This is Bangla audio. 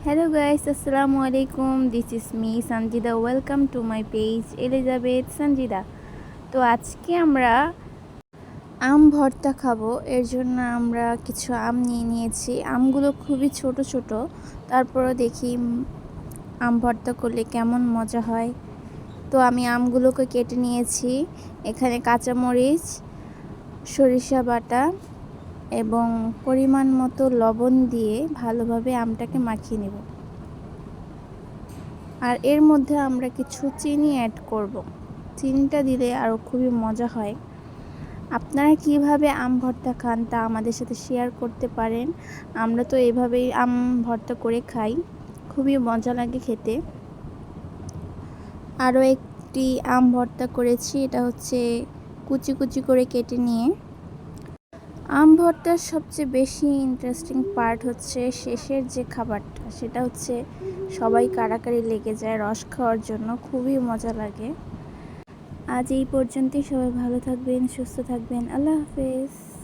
Hello guys, Assalamu alaikum. This is me Sanjida. Welcome to my page Elizabeth Sanjida. তো আজকে আমরা আম ভর্তা খাবো। এর জন্য আমরা কিছু আম নিয়ে নিয়েছি। আমগুলো খুবই ছোট ছোট, তারপরও দেখি আম ভর্তা করলে কেমন মজা হয়। তো আমি আমগুলোকে কেটে নিয়েছি। এখানে কাঁচামরিচ, সরিষা বাটা এবং পরিমাণ মতো লবণ দিয়ে ভালোভাবে আমটাকে মাখিয়ে নেব। আর এর মধ্যে আমরা কিছু চিনি অ্যাড করব। চিনিটা দিলে আরও খুবই মজা হয়। আপনারা কিভাবে আম ভর্তা খান তা আমাদের সাথে শেয়ার করতে পারেন। আমরা তো এভাবেই আম ভর্তা করে খাই, খুবই মজা লাগে খেতে। আরও একটি আম ভর্তা করেছি, এটা হচ্ছে কুচি কুচি করে কেটে নিয়ে। আম ভর্তার সবচেয়ে বেশি ইন্টারেস্টিং পার্ট হচ্ছে শেষের যে খাবারটা, সেটা হচ্ছে সবাই কাড়াকাড়ি লেগে যায় রস খাওয়ার জন্য, খুবই মজা লাগে। আজ এই পর্যন্তই। সবাই ভালো থাকবেন, সুস্থ থাকবেন। আল্লাহ হাফেজ।